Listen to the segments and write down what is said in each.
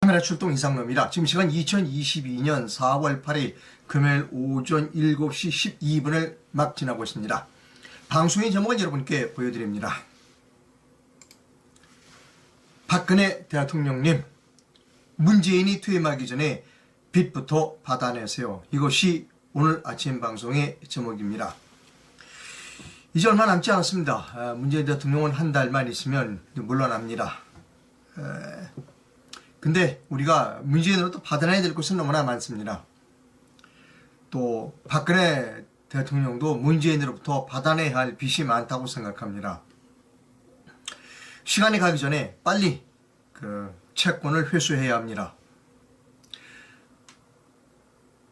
카메라 출동 이상로입니다. 지금 시간 2022년 4월 8일 금요일 오전 7시 12분을 막 지나고 있습니다. 방송의 제목을 여러분께 보여드립니다. 박근혜 대통령님, 문재인이 퇴임하기 전에 빚부터 받아내세요. 이것이 오늘 아침 방송의 제목입니다. 이제 얼마 남지 않았습니다. 문재인 대통령은 한 달만 있으면 물러납니다. 근데 우리가 문재인으로부터 받아내야 될 것은 너무나 많습니다. 또 박근혜 대통령도 문재인으로부터 받아내야 할 빚이 많다고 생각합니다. 시간이 가기 전에 빨리 채권을 회수해야 합니다.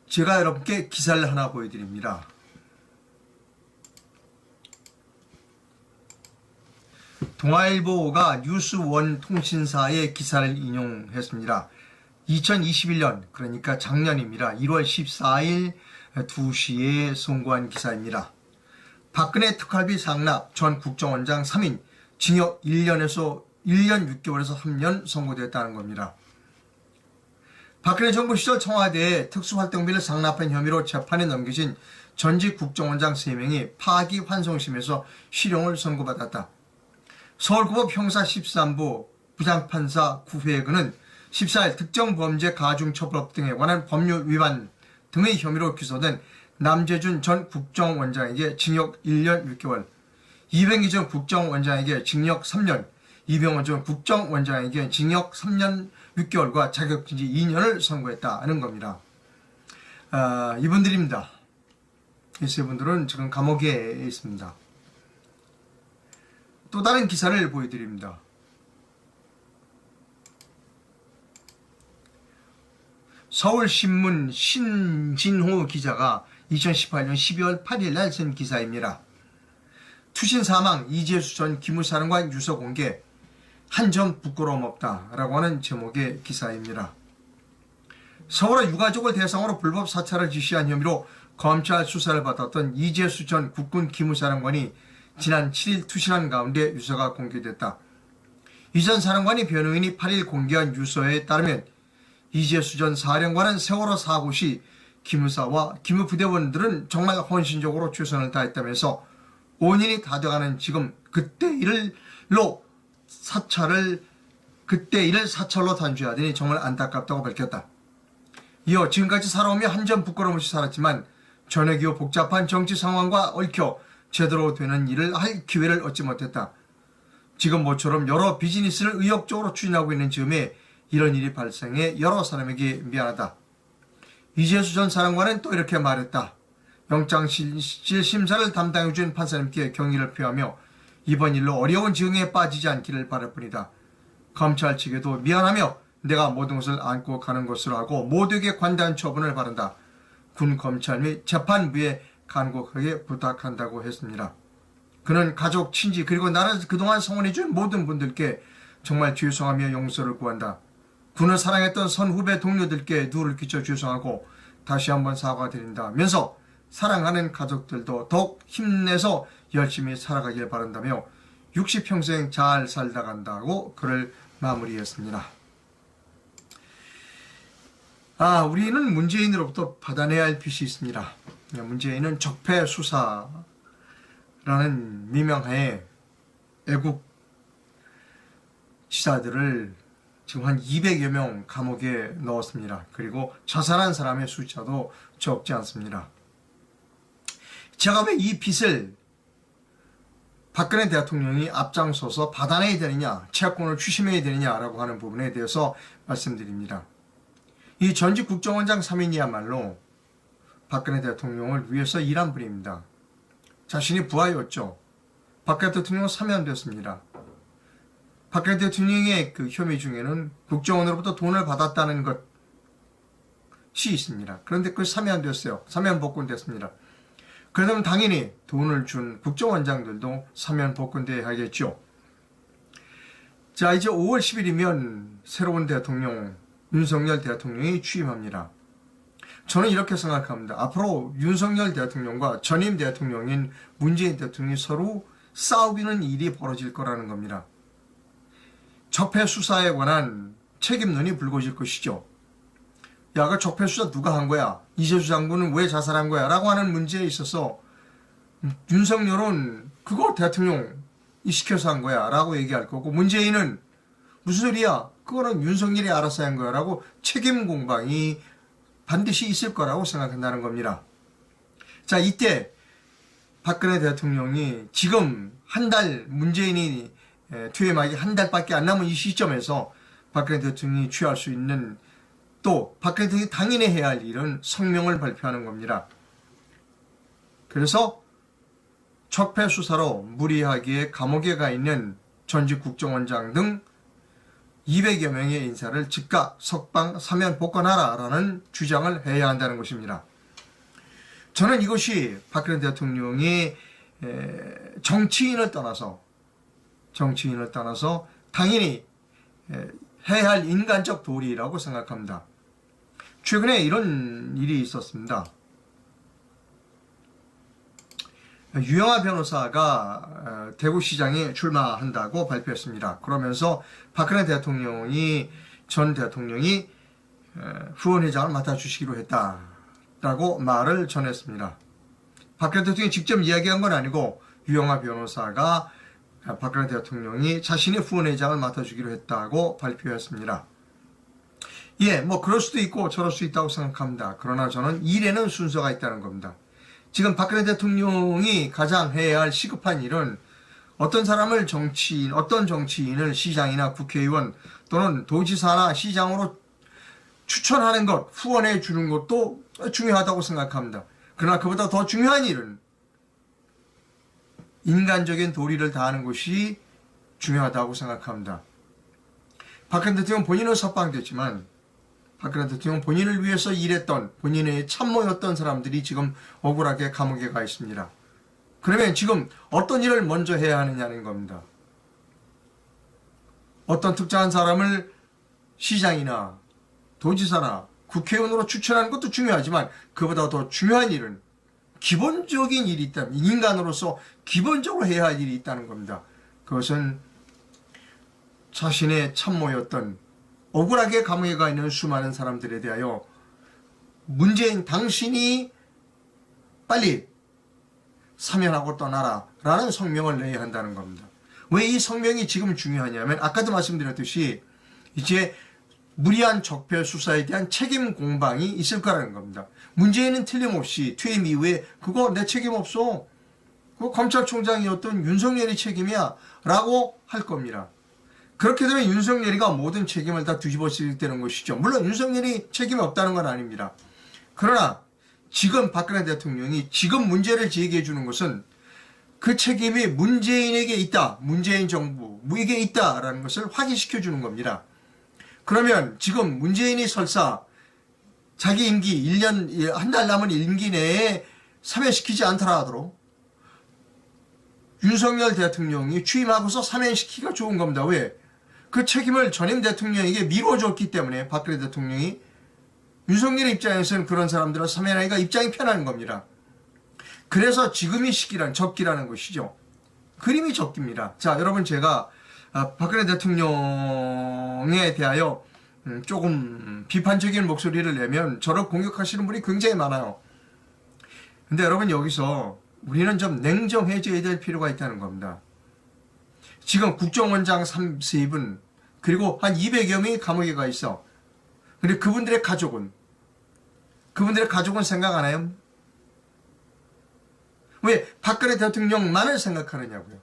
제가 여러분께 기사를 하나 보여드립니다. 동아일보가 뉴스원 통신사의 기사를 인용했습니다. 2021년, 그러니까 작년입니다. 1월 14일 2시에 송고한 기사입니다. 박근혜 특활비 상납 전 국정원장 3인 징역 1년 6개월에서 3년 선고됐다는 겁니다. 박근혜 정부 시절 청와대에 특수활동비를 상납한 혐의로 재판에 넘겨진 전직 국정원장 3명이 파기환송심에서 실형을 선고받았다. 서울고법 형사 13부 부장판사 9회근은 14일 특정범죄 가중처벌법 등에 관한 법률 위반 등의 혐의로 기소된 남재준 전 국정원장에게 징역 1년 6개월, 이병기 전 국정원장에게 징역 3년, 이병헌 전 국정원장에게 징역 3년 6개월과 자격정지 2년을 선고했다는 겁니다. 이분들입니다. 이 세 분들은 지금 감옥에 있습니다. 또 다른 기사를 보여드립니다. 서울신문 신진호 기자가 2018년 12월 8일 날 쓴 기사입니다. 투신 사망 이재수 전 기무사령관 유서 공개, 한 점 부끄러움 없다 라고 하는 제목의 기사입니다. 서울의 유가족을 대상으로 불법 사찰을 지시한 혐의로 검찰 수사를 받았던 이재수 전 국군 기무사령관이 지난 7일 투신한 가운데 유서가 공개됐다. 이 전 사령관이 변호인이 8일 공개한 유서에 따르면 이재수 전 사령관은 세월호 사고 시 기무사와 기무부대원들은 정말 헌신적으로 최선을 다했다면서 5년이 다 돼가는 지금 그때 일을 사찰로 단죄하더니 정말 안타깝다고 밝혔다. 이어 지금까지 살아오며 한 점 부끄러움 없이 살았지만 전역 이후 복잡한 정치 상황과 얽혀 제대로 되는 일을 할 기회를 얻지 못했다. 지금 모처럼 여러 비즈니스를 의욕적으로 추진하고 있는 즈음에 이런 일이 발생해 여러 사람에게 미안하다. 이재수 전 사령관은 또 이렇게 말했다. 영장실 심사를 담당해준 판사님께 경의를 표하며 이번 일로 어려운 지경에 빠지지 않기를 바랄 뿐이다. 검찰 측에도 미안하며 내가 모든 것을 안고 가는 것으로 하고 모두에게 관대한 처분을 바란다. 군 검찰 및 재판부에 간곡하게 부탁한다고 했습니다. 그는 가족, 친지 그리고 나를 그동안 성원해준 모든 분들께 정말 죄송하며 용서를 구한다. 군을 사랑했던 선후배 동료들께 누를 끼쳐 죄송하고 다시 한번 사과드린다면서 사랑하는 가족들도 더욱 힘내서 열심히 살아가길 바란다며 60평생 잘 살다 간다고 글을 마무리했습니다. 우리는 문재인으로부터 받아내야 할 빚이 있습니다. 문재인은 적폐 수사라는 미명하에 애국 지사들을 지금 한 200여 명 감옥에 넣었습니다. 그리고 자살한 사람의 숫자도 적지 않습니다. 제가 왜 이 빚을 박근혜 대통령이 앞장서서 받아내야 되느냐, 채권을 추심해야 되느냐라고 하는 부분에 대해서 말씀드립니다. 이 전직 국정원장 3인이야말로 박근혜 대통령을 위해서 일한 분입니다. 자신이 부하였죠. 박근혜 대통령은 사면됐습니다. 박근혜 대통령의 그 혐의 중에는 국정원으로부터 돈을 받았다는 것이 있습니다. 그런데 그 사면됐어요. 사면 복권됐습니다. 그러면 당연히 돈을 준 국정원장들도 사면 복권돼야겠죠. 자, 이제 5월 10일이면 새로운 대통령 윤석열 대통령이 취임합니다. 저는 이렇게 생각합니다. 앞으로 윤석열 대통령과 전임 대통령인 문재인 대통령이 서로 싸우기는 일이 벌어질 거라는 겁니다. 적폐 수사에 관한 책임론이 불거질 것이죠. 야, 그 적폐수사 누가 한 거야? 이재수 장군은 왜 자살한 거야? 라고 하는 문제에 있어서 윤석열은 그거 대통령이 시켜서 한 거야 라고 얘기할 거고, 문재인은 무슨 소리야? 그거는 윤석열이 알아서 한 거야 라고 책임 공방이 반드시 있을 거라고 생각한다는 겁니다. 자, 이때 박근혜 대통령이 지금 한 달, 문재인이 퇴임하기 한 달밖에 안 남은 이 시점에서 박근혜 대통령이 취할 수 있는, 또 박근혜 대통령이 당연히 해야 할 일은 성명을 발표하는 겁니다. 그래서 적폐 수사로 무리하게 감옥에 가 있는 전직 국정원장 등 200여 명의 인사를 즉각 석방 사면 복권하라라는 주장을 해야 한다는 것입니다. 저는 이것이 박근혜 대통령이 정치인을 떠나서 당연히 해야 할 인간적 도리라고 생각합니다. 최근에 이런 일이 있었습니다. 유영하 변호사가 대구시장에 출마한다고 발표했습니다. 그러면서 박근혜 전 대통령이 후원회장을 맡아주시기로 했다라고 말을 전했습니다. 박근혜 대통령이 직접 이야기한 건 아니고 유영하 변호사가 박근혜 대통령이 자신의 후원회장을 맡아주기로 했다고 발표했습니다. 예, 뭐 그럴 수도 있고 저럴 수 있다고 생각합니다. 그러나 저는 일에는 순서가 있다는 겁니다. 지금 박근혜 대통령이 가장 해야 할 시급한 일은 어떤 정치인을 시장이나 국회의원 또는 도지사나 시장으로 추천하는 것, 후원해 주는 것도 중요하다고 생각합니다. 그러나 그보다 더 중요한 일은 인간적인 도리를 다하는 것이 중요하다고 생각합니다. 박근혜 대통령 본인은 석방됐지만 박근혜 대통령 본인을 위해서 일했던, 본인의 참모였던 사람들이 지금 억울하게 감옥에 가 있습니다. 그러면 지금 어떤 일을 먼저 해야 하느냐는 겁니다. 어떤 특정한 사람을 시장이나 도지사나 국회의원으로 추천하는 것도 중요하지만 그보다 더 중요한 일은 기본적인 일이 있다면, 인간으로서 기본적으로 해야 할 일이 있다는 겁니다. 그것은 자신의 참모였던, 억울하게 감옥에 가 있는 수많은 사람들에 대하여 문재인 당신이 빨리 사면하고 떠나라 라는 성명을 내야 한다는 겁니다. 왜 이 성명이 지금 중요하냐면 아까도 말씀드렸듯이 이제 무리한 적폐 수사에 대한 책임 공방이 있을 거라는 겁니다. 문재인은 틀림없이 퇴임 이후에 그거 내 책임 없어, 그거 검찰총장이었던 윤석열이 책임이야 라고 할 겁니다. 그렇게 되면 윤석열이가 모든 책임을 다 뒤집어쓰게 되는 것이죠. 물론 윤석열이 책임이 없다는 건 아닙니다. 그러나 지금 박근혜 대통령이 지금 문제를 제기해 주는 것은 그 책임이 문재인에게 있다, 문재인 정부에게 있다라는 것을 확인시켜 주는 겁니다. 그러면 지금 문재인이 설사 자기 임기 1년, 한 달 남은 임기 내에 사면시키지 않더라 하도록 윤석열 대통령이 취임하고서 사면시키기가 좋은 겁니다. 왜? 그 책임을 전임 대통령에게 미뤄줬기 때문에 박근혜 대통령이, 윤석열의 입장에서는 그런 사람들을 사면하기가 입장이 편한 겁니다. 그래서 지금이 시기란 적기라는 것이죠. 그림이 적기입니다. 자, 여러분, 제가 박근혜 대통령에 대하여 조금 비판적인 목소리를 내면 저를 공격하시는 분이 굉장히 많아요. 근데 여러분, 여기서 우리는 좀 냉정해져야 될 필요가 있다는 겁니다. 지금 국정원장 3세입은, 그리고 한 200여 명이 감옥에 가 있어. 근데 그분들의 가족은 생각 안 해요? 왜 박근혜 대통령만을 생각하느냐고요.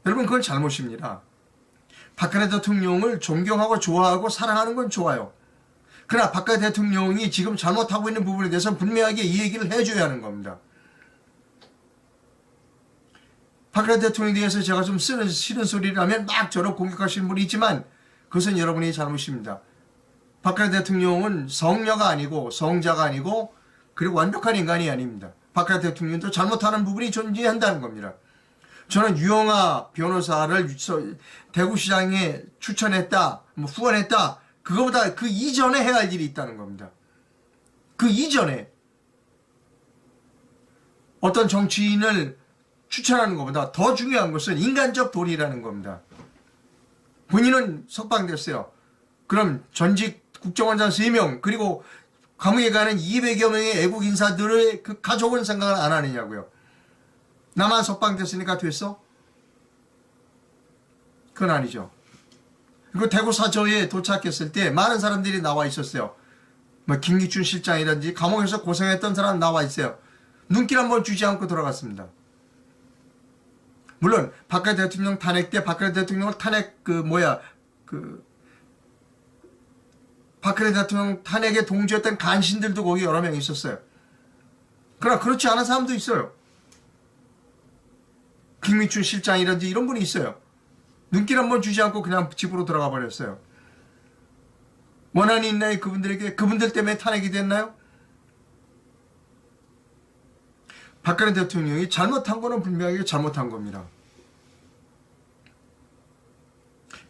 여러분, 그건 잘못입니다. 박근혜 대통령을 존경하고 좋아하고 사랑하는 건 좋아요. 그러나 박근혜 대통령이 지금 잘못하고 있는 부분에 대해서 분명하게 이 얘기를 해줘야 하는 겁니다. 박근혜 대통령에 대해서 제가 좀 싫은 소리를 하면 막 저를 공격하시는 분이 있지만 그것은 여러분의 잘못입니다. 박근혜 대통령은 성녀가 아니고 성자가 아니고 그리고 완벽한 인간이 아닙니다. 박근혜 대통령도 잘못하는 부분이 존재한다는 겁니다. 저는 유영하 변호사를 대구시장에 추천했다, 후원했다, 그거보다 그 이전에 해야 할 일이 있다는 겁니다. 그 이전에 어떤 정치인을 추천하는 것보다 더 중요한 것은 인간적 도리라는 겁니다. 본인은 석방됐어요. 그럼 전직 국정원장 3명 그리고 감옥에 가는 200여 명의 애국 인사들의 그 가족은 생각을 안 하느냐고요. 나만 석방됐으니까 됐어? 그건 아니죠. 그리고 대구 사저에 도착했을 때 많은 사람들이 나와 있었어요. 뭐 김기춘 실장이라든지 감옥에서 고생했던 사람 나와 있어요. 눈길 한번 주지 않고 들어갔습니다. 물론 박근혜 대통령 탄핵 때 박근혜 대통령을 탄핵 박근혜 대통령 탄핵에 동조했던 간신들도 거기 여러 명 있었어요. 그러나 그렇지 않은 사람도 있어요. 김기춘 실장이라든지 이런 분이 있어요. 눈길 한번 주지 않고 그냥 집으로 들어가 버렸어요. 원한이 있나요? 그분들에게? 그분들 때문에 탄핵이 됐나요? 박근혜 대통령이 잘못한 거는 분명하게 잘못한 겁니다.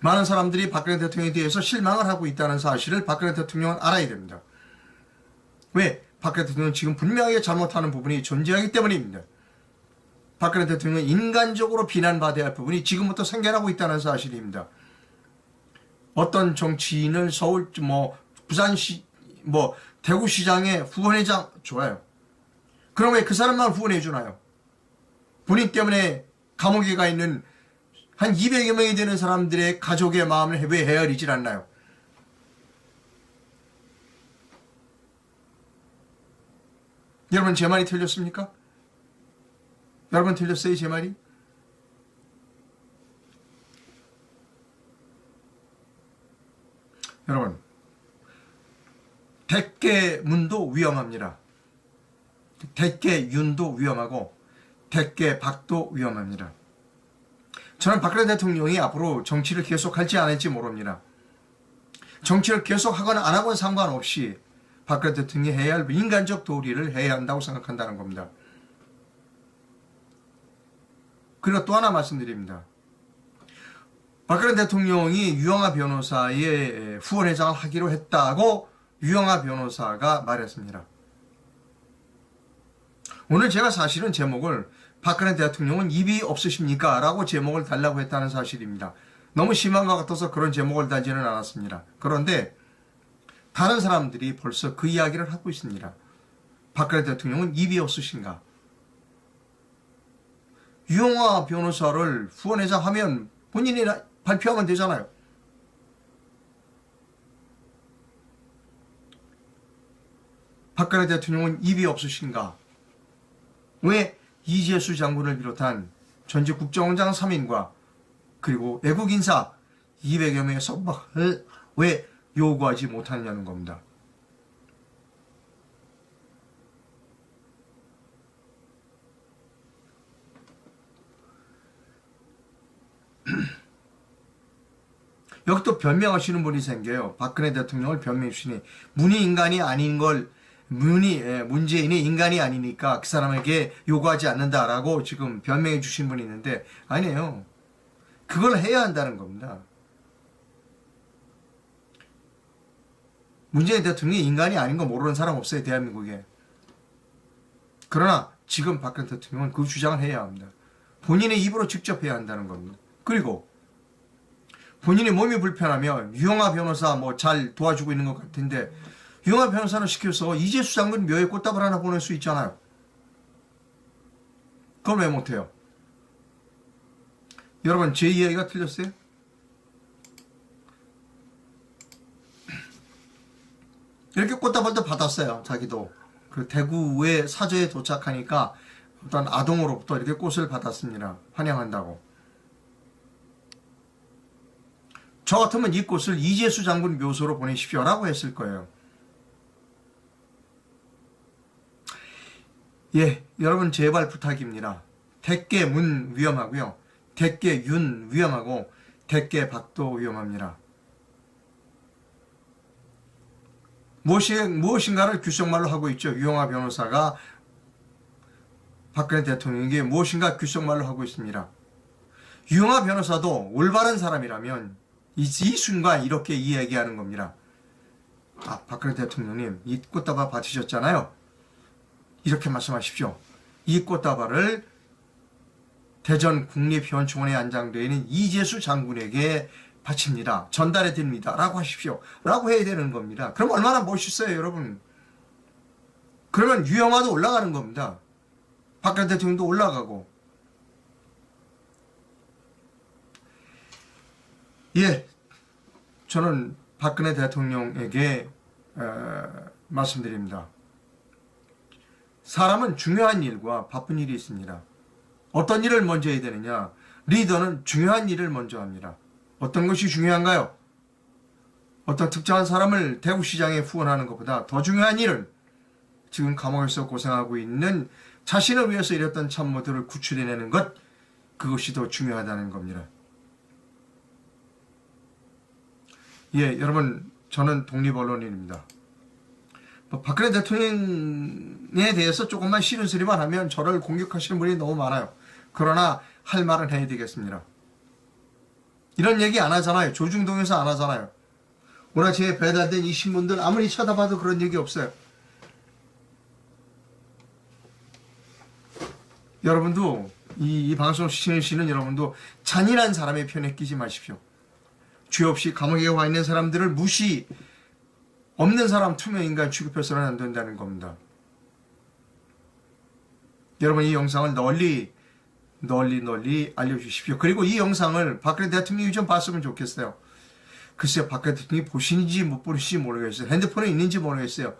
많은 사람들이 박근혜 대통령에 대해서 실망을 하고 있다는 사실을 박근혜 대통령은 알아야 됩니다. 왜? 박근혜 대통령은 지금 분명하게 잘못하는 부분이 존재하기 때문입니다. 박근혜 대통령은 인간적으로 비난받아야 할 부분이 지금부터 생겨나고 있다는 사실입니다. 어떤 정치인을 서울, 부산시, 대구시장의 후원회장, 좋아요. 그럼 왜 그 사람만 후원해 주나요? 본인 때문에 감옥에 가 있는 한 200여 명이 되는 사람들의 가족의 마음을 왜 헤아리질 않나요? 여러분 제 말이 틀렸습니까? 여러분 틀렸어요 제 말이? 여러분 대깨문도 위험합니다. 대깨윤도 위험하고 대깨박도 위험합니다. 저는 박근혜 대통령이 앞으로 정치를 계속할지 안 할지 모릅니다. 정치를 계속하거나 안 하고는 상관없이 박근혜 대통령이 해야 할 인간적 도리를 해야 한다고 생각한다는 겁니다. 그리고 또 하나 말씀드립니다. 박근혜 대통령이 유영하 변호사의 후원회장을 하기로 했다고 유영하 변호사가 말했습니다. 오늘 제가 사실은 제목을 박근혜 대통령은 입이 없으십니까? 라고 제목을 달라고 했다는 사실입니다. 너무 심한 것 같아서 그런 제목을 달지는 않았습니다. 그런데 다른 사람들이 벌써 그 이야기를 하고 있습니다. 박근혜 대통령은 입이 없으신가? 유영하 변호사를 후원회장 하면 본인이 발표하면 되잖아요. 박근혜 대통령은 입이 없으신가? 왜 이재수 장군을 비롯한 전직 국정원장 3인과 그리고 외국 인사 200여 명의 석방을 왜 요구하지 못하느냐는 겁니다. 여기 또 변명하시는 분이 생겨요. 박근혜 대통령을 변명해 주시니 문이 인간이 아닌 걸 문재인이 인간이 아니니까 그 사람에게 요구하지 않는다라고 지금 변명해 주신 분이 있는데 아니에요. 그걸 해야 한다는 겁니다. 문재인 대통령이 인간이 아닌 거 모르는 사람 없어요. 대한민국에. 그러나 지금 박근혜 대통령은 그 주장을 해야 합니다. 본인의 입으로 직접 해야 한다는 겁니다. 그리고 본인이 몸이 불편하면 유영하 변호사 잘 도와주고 있는 것 같은데 유영하 변호사는 시켜서 이재수 장군 묘에 꽃다발 하나 보낼 수 있잖아요. 그걸 왜 못해요? 여러분 제 이야기가 틀렸어요? 이렇게 꽃다발도 받았어요. 자기도 그 대구의 사저에 도착하니까 어떤 아동으로부터 이렇게 꽃을 받았습니다. 환영한다고. 저 같으면 이 꽃을 이재수 장군 묘소로 보내십시오라고 했을 거예요. 예, 여러분 제발 부탁입니다. 대깨문 위험하고요. 대깨윤 위험하고 대깨박도 위험합니다. 무엇인가를 귓속말로 하고 있죠. 유영하 변호사가 박근혜 대통령에게 무엇인가 귓속말로 하고 있습니다. 유영하 변호사도 올바른 사람이라면 이 순간 이렇게 이야기하는 겁니다. 아, 박근혜 대통령님 이 꽃다발 받으셨잖아요. 이렇게 말씀하십시오. 이 꽃다발을 대전 국립현충원에 안장되어 있는 이재수 장군에게 바칩니다. 전달해 드립니다. 라고 하십시오. 라고 해야 되는 겁니다. 그럼 얼마나 멋있어요, 여러분. 그러면 유영아도 올라가는 겁니다. 박근혜 대통령도 올라가고. 예, 저는 박근혜 대통령에게 말씀드립니다. 사람은 중요한 일과 바쁜 일이 있습니다. 어떤 일을 먼저 해야 되느냐? 리더는 중요한 일을 먼저 합니다. 어떤 것이 중요한가요? 어떤 특정한 사람을 대구시장에 후원하는 것보다 더 중요한 일은 지금 감옥에서 고생하고 있는 자신을 위해서 일했던 참모들을 구출해내는 것, 그것이 더 중요하다는 겁니다. 예, 여러분, 저는 독립언론인입니다. 박근혜 대통령에 대해서 조금만 싫은 소리만 하면 저를 공격하시는 분이 너무 많아요. 그러나 할 말은 해야 되겠습니다. 이런 얘기 안 하잖아요. 조중동에서 안 하잖아요. 오늘 제 배달된 이 신문들 아무리 쳐다봐도 그런 얘기 없어요. 여러분도 이 방송 시청해주시는 여러분도 잔인한 사람의 편에 끼지 마십시오. 죄 없이 감옥에 와 있는 사람들을 무시, 없는 사람 투명인간 취급해서는 안 된다는 겁니다. 여러분, 이 영상을 널리 알려주십시오. 그리고 이 영상을 박근혜 대통령이 좀 봤으면 좋겠어요. 글쎄요, 박근혜 대통령이 보시는지 못 보시는지 모르겠어요. 핸드폰에 있는지 모르겠어요.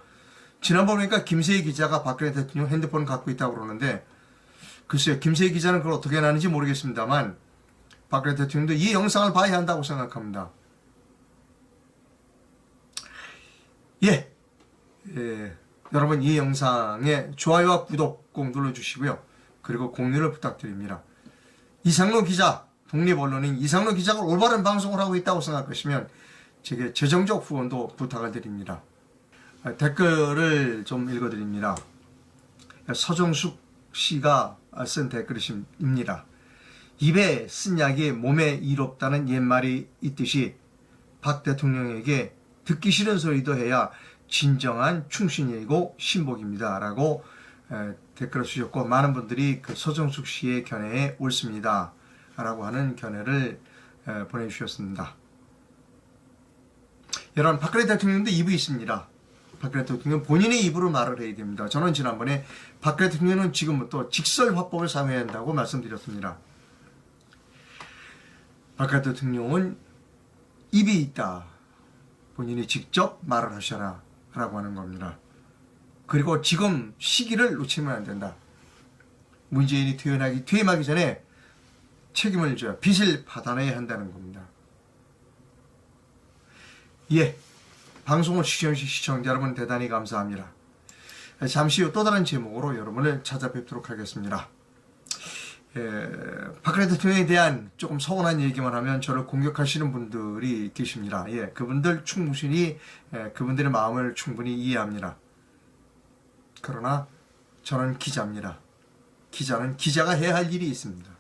지난번에 보니까 김세희 기자가 박근혜 대통령 핸드폰을 갖고 있다고 그러는데, 글쎄요, 김세희 기자는 그걸 어떻게 하는지 모르겠습니다만 박근혜 대통령도 이 영상을 봐야 한다고 생각합니다. 예, 여러분, 이 영상에 좋아요와 구독 꼭 눌러주시고요. 그리고 공유를 부탁드립니다. 이상로 기자, 독립언론인 이상로 기자가 올바른 방송을 하고 있다고 생각하시면 제게 재정적 후원도 부탁을 드립니다. 댓글을 좀 읽어드립니다. 서정숙 씨가 쓴 댓글입니다. 입에 쓴 약이 몸에 이롭다는 옛말이 있듯이 박 대통령에게 듣기 싫은 소리도 해야 진정한 충신이고 신복입니다. 라고 댓글을 주셨고, 많은 분들이 그 서정숙 씨의 견해에 옳습니다. 라고 하는 견해를 보내주셨습니다. 여러분, 박근혜 대통령도 입이 있습니다. 박근혜 대통령 본인의 입으로 말을 해야 됩니다. 저는 지난번에 박근혜 대통령은 지금부터 직설화법을 사용해야 한다고 말씀드렸습니다. 박근혜 대통령은 입이 있다. 본인이 직접 말을 하셔라. 라고 하는 겁니다. 그리고 지금 시기를 놓치면 안 된다. 문재인이 퇴임하기 전에 책임을 져야, 빚을 받아내야 한다는 겁니다. 예, 방송을 시청해주신 시청자 여러분 대단히 감사합니다. 잠시 후 또 다른 제목으로 여러분을 찾아뵙도록 하겠습니다. 박근혜 대통령에 대한 조금 서운한 얘기만 하면 저를 공격하시는 분들이 계십니다. 예, 그분들 충분히 그분들의 마음을 충분히 이해합니다. 그러나 저는 기자입니다. 기자는 기자가 해야 할 일이 있습니다.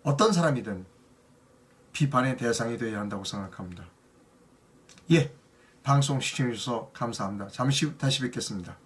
어떤 사람이든 비판의 대상이 되어야 한다고 생각합니다. 예, 방송 시청해주셔서 감사합니다. 잠시 후 다시 뵙겠습니다.